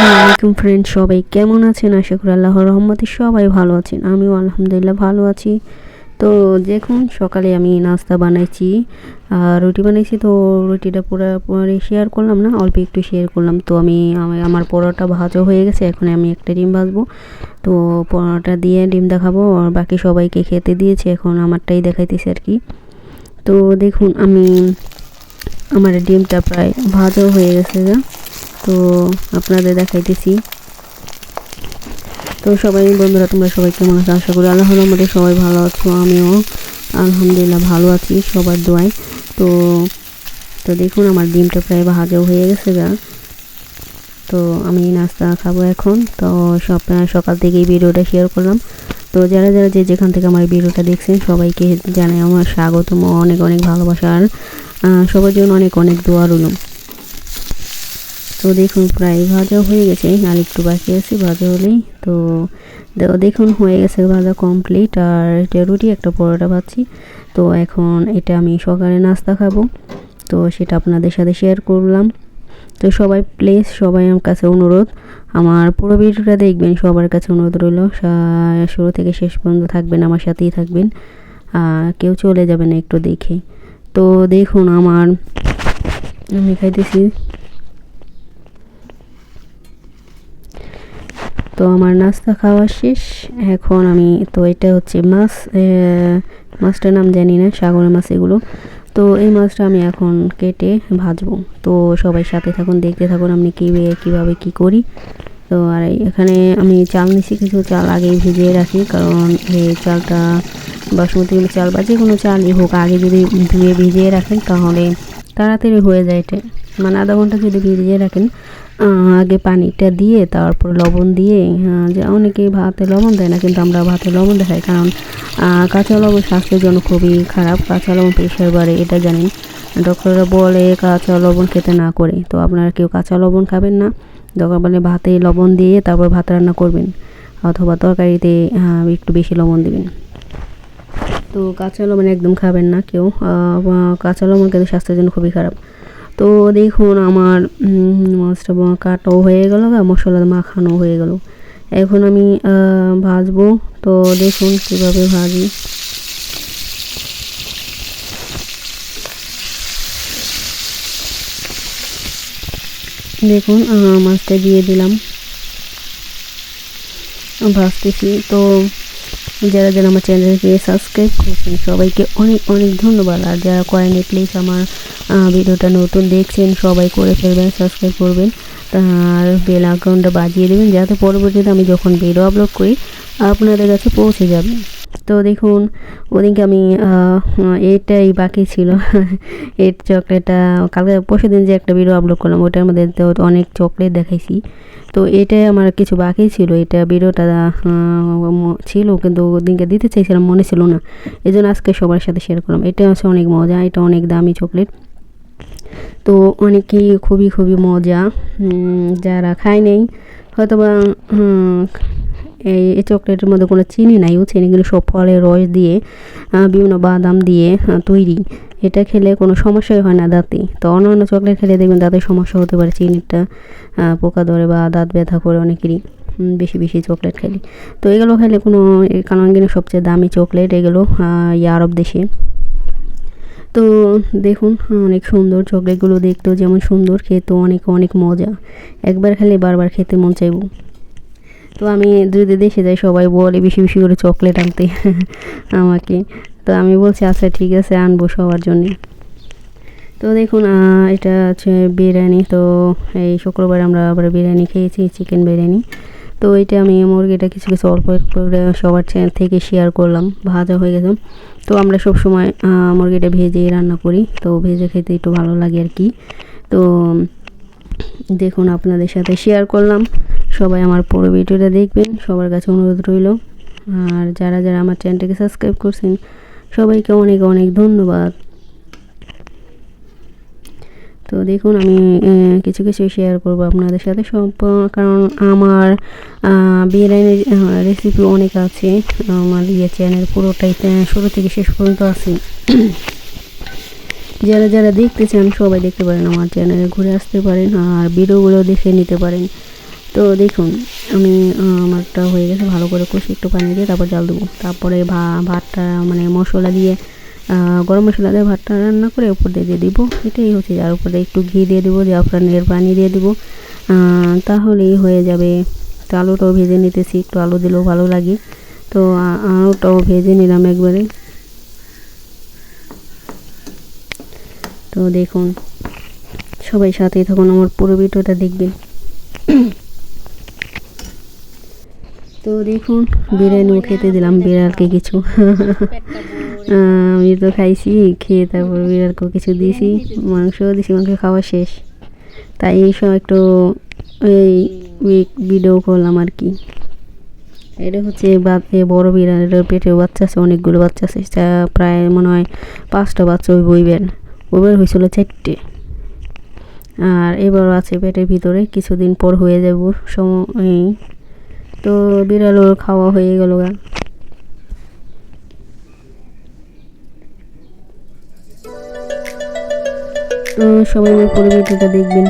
আসসালামু আলাইকুম ফ্রেন্ড, সবাই কেমন আছেন? আশা করি আল্লাহর রহমতে সবাই ভালো আছেন। আমিও আলহামদুলিল্লাহ ভালো আছি। তো দেখুন, সকালে আমি নাস্তা বানাইছি আর রুটি বানাইছি। তো রুটিটা পুরো শেয়ার করলাম না, অল্প একটু শেয়ার করলাম। তো আমার পরোটা ভাজা হয়ে গেছে, এখন আমি একটা ডিম ভাজবো। তো পরোটা দিয়ে ডিম দেখাবো, আর বাকি সবাইকে খেতে দিয়েছি, এখন আমারটাই দেখাইতেছি আর কি। তো দেখুন, আমার ডিমটা প্রায় ভাজা হয়ে গেছে গা। তো আপনাদের দেখাইতেছি। তো সবাই বন্ধুরা, তোমরা সবাই কেমন আছো? আশা করি আল্লাহর রহমতে সবাই ভালো আছো। আমিও আলহামদুলিল্লাহ ভালো আছি সবার দোয়ায়। তো তো দেখুন, আমার ডিমটা প্রায় ভাজাও হয়ে গেছে গা। তো আমি নাস্তা খাবো এখন। তো সকাল থেকেই ভিডিওটা শেয়ার করলাম। তো যারা যারা যেখান থেকে আমার ভিডিওটা দেখছেন সবাইকে জানাই আমার স্বাগতম, অনেক অনেক ভালোবাসা, আর সবার জন্য অনেক অনেক দোয়া রইল। তো দেখুন, প্রায় ভাজা হয়ে গেছে, আর একটু বাকি আছে ভাজা হলেই। তো দেখুন হয়ে গেছে ভাজা কমপ্লিট। আর এটা রুটি একটা পরোটা ভাজছি। তো এখন এটা আমি সকালে নাস্তা খাবো, তো সেটা আপনাদের সাথে শেয়ার করলাম। তো সবাই প্লিজ, সবাই আমার কাছে অনুরোধ, আমার পুরো ভিডিওটা দেখবেন, সবার কাছে অনুরোধ রইল। শুরু থেকে শেষ পর্যন্ত থাকবেন, আমার সাথেই থাকবেন, কেউ চলে যাবে না একটু দেখে। তো দেখুন, আমি খাইতেছি। তো আমার নাস্তা খাওয়া শেষ। এখন তো এটা হচ্ছে মাছটার নাম জানি না, সাগরের মাছ এগুলো। তো এই মাছটা আমি এখন কেটে ভাজবো। তো সবাই সাথে থাকুন, দেখতে থাকুন আমি কীভাবে কি করি। তো আর এখানে আমি চাল নিছি, কিছু চাল আগেই ভিজিয়ে রাখি, কারণ এই চালটা বাসমতি চাল বা যে কোনো চালই হোক, আগে যদি ধুয়ে ভিজিয়ে রাখেন তাহলে তাড়াতাড়ি হয়ে যায়। এটা মানে আধা ঘন্টা যদি ভিজিয়ে রাখেন, আগে পানিটা দিয়ে তারপর লবণ দিয়ে, যে অনেকে ভাতে লবণ দেয় না, কিন্তু আমরা ভাতে লবণ দেখাই, কারণ কাঁচা লবণ স্বাস্থ্যের জন্য খুবই খারাপ। কাঁচা লবণ প্রেশার বাড়ে, এটা জানেন। ডক্টররা বলে কাঁচা লবণ খেতে না করে। তো আপনারা কেউ কাঁচা লবণ খাবেন না, দরকার বলে ভাতে লবণ দিয়ে তারপর ভাত রান্না করবেন, অথবা তরকারিতে একটু বেশি লবণ দেবেন। তো কাঁচা লবণ একদম খাবেন না কেউ, কাঁচা লবণ কিন্তু স্বাস্থ্যের জন্য খুবই খারাপ। তো দেখুন, আমার মাছটা কাটাও হয়ে গেল, মশলা মাখানো হয়ে গেল। এখন আমি ভাজবো। তো দেখুন কীভাবে ভাজি। দেখুন, মাছটা দিয়ে দিলাম, ভাজতেছি। তো যারা যারা আমার চ্যানেলকে সাবস্ক্রাইব করছেন সবাইকে অনেক অনেক ধন্যবাদ, আর যারা করেনি প্লিজ আমার ভিডিওটা নতুন দেখছেন সবাই করে ফেলবেন, সাবস্ক্রাইব করবেন, আর বেল আইকনটা বাজিয়ে দেবেন, যাতে পরবর্তীতে আমি যখন ভিডিও আপলোড করি আপনাদের কাছে পৌঁছে যাবে। তো দেখুন, ওদিনকে আমি এটাই বাকি ছিল এই চকলেটটা, কালকে পরশু দিন যে একটা ভিডিও আপলোড করলাম ওটার মধ্যে তো অনেক চকলেট দেখাইছি। তো এটাই আমার কিছু বাকি ছিল, এটা ভিডিওটা ছিল, কিন্তু ওদিনকে দিতে চাইছিলাম, মনে ছিল না, এই জন্য আজকে সবার সাথে শেয়ার করলাম। এটা হচ্ছে অনেক মজা, এটা অনেক দামি চকলেট। তো অনেকেই খুবই খুবই মজা, যারা খায় নেই হয়তো বা, এই চকলেটের মধ্যে কোনো চিনি নাই, চিনি কিন্তু সব ফলের রস দিয়ে, বিভিন্ন বাদাম দিয়ে তৈরি। এটা খেলে কোনো সমস্যাই হয় না দাঁতে। তো অন্য চকলেট খেলে দেখবেন দাঁতের সমস্যা হতে পারে, চিনিটা পোকা ধরে বা দাঁত ব্যথা করে অনেকেরই বেশি বেশি চকলেট খেলে। তো এগুলো খেলে কোনো, কারণ কিন্তু সবচেয়ে দামি চকলেট এগুলো আরব দেশে। তো দেখুন, অনেক সুন্দর চকলেটগুলো, দেখতেও যেমন সুন্দর, খেতেও অনেক অনেক মজা, একবার খেলে বারবার খেতে মন চাইব। তো আমি যদি দেশে যাই সবাই বলে বেশি বেশি করে চকলেট আনতে আমাকে। তো আমি বলছি আচ্ছা ঠিক আছে, আনবো সবার জন্যে। তো দেখুন, এটা হচ্ছে বিরিয়ানি। তো এই শুক্রবার আমরা আবার বিরিয়ানি খেয়েছি, চিকেন বিরিয়ানি। তো এটা আমি মুরগিটা কিছু কিছু অল্প করে সবার থেকে শেয়ার করলাম, ভাজা হয়ে গেছে। তো আমরা সব সময় মুরগিটা ভেজেই রান্না করি, তো ভেজে খেতে একটু ভালো লাগে আর কি। তো দেখুন, আপনাদের সাথে শেয়ার করলাম, সবাই আমার পুরো ভিডিওটা দেখবেন, সবার কাছে অনুরোধ রইল। আর যারা যারা আমার চ্যানেলটাকে সাবস্ক্রাইব করছেন সবাইকে অনেক অনেক ধন্যবাদ। তো দেখুন, আমি কিছু কিছু শেয়ার করব আপনাদের সাথে সব, কারণ আমার বিরিয়ানির রেসিপি অনেক আছে আমার চ্যানেল, পুরোটাই শুরু থেকে শেষ পর্যন্ত আছে। যারা যারা দেখতে চান সবাই দেখতে পারেন, আমার চ্যানেলে ঘুরে আসতে পারেন আর ভিডিওগুলো দেখে নিতে পারেন। তো দেখুন আমি আমারটা হয়ে গেছে, ভালো করে কষি একটু পানি দিয়ে তারপর জাল দেবো। তারপরে ভাতটা মানে মশলা দিয়ে গরম মশলা দিয়ে ভাতটা রান্না করে উপর দিয়ে দিব, এটাই হচ্ছে। আর উপরে একটু ঘি দিয়ে দেবো, জাফরানের পানি দিয়ে দিব, তাহলেই হয়ে যাবে। তো আলুটাও ভেজে নিতেছি, একটু আলু দিলেও ভালো লাগে। তো আলুটাও ভেজে নিলাম একবারে। তো দেখুন সবাই সাথেই থাকুন, আমার পুরো ভিডিওটা দেখবেন। তো দেখুন বিরিয়ানিও খেতে দিলাম বিড়ালকে কিছু। আমি তো খাইছি, খেয়ে তারপর বিড়ালকেও কিছু দিয়েছি, মাংসও দিয়েছি, মাংস খাওয়া শেষ। তাই এই সময় একটু এই ভিডিও করলাম আর কি। এটা হচ্ছে বড় বিড়ালের পেটেও বাচ্চা আছে, অনেকগুলো বাচ্চা আছে, প্রায় মনে হয় 5টা বাচ্চা ওই বইবের হয়েছিল 4টে। আর এবারও আছে পেটের ভিতরে, কিছুদিন পর হয়ে যাব সময়। তো বিড়ালও খাওয়া হয়ে গেল গা। তো সবাই আমার পুরো ভিডিওটা দেখবেন।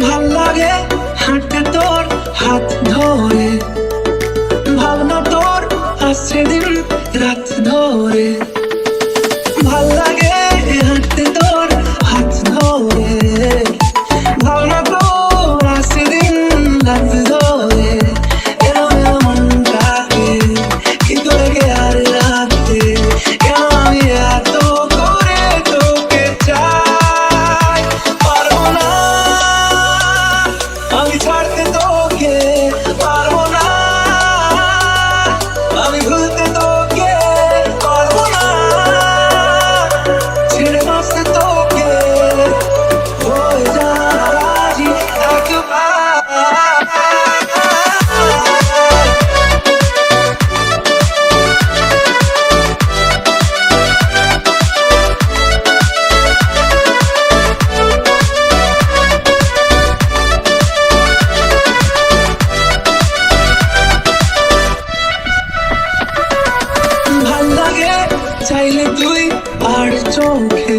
ভাল লাগে হাঁটতে তোর হাত ধরে, ভাবনা তোর আসছে দিন রাত ধরে। ভাল লাগে হাঁটতে তোর হাত ধরে, ভাবনা তোর আসছে দিন রাত ধরে। এলো এলো মনটাকে কি করে গে আর রাখতে, কেন আমি এত করে তোকে চাই। পারবো না আমি ছাড়তে তোকে, পারবো না আমি ভুলতে তোকে, পারবো না ছেড়ে বাঁচতে তোকে, হয়ে যা রাজি একবার। ভাল লাগে চাইলে তুই আর চোখে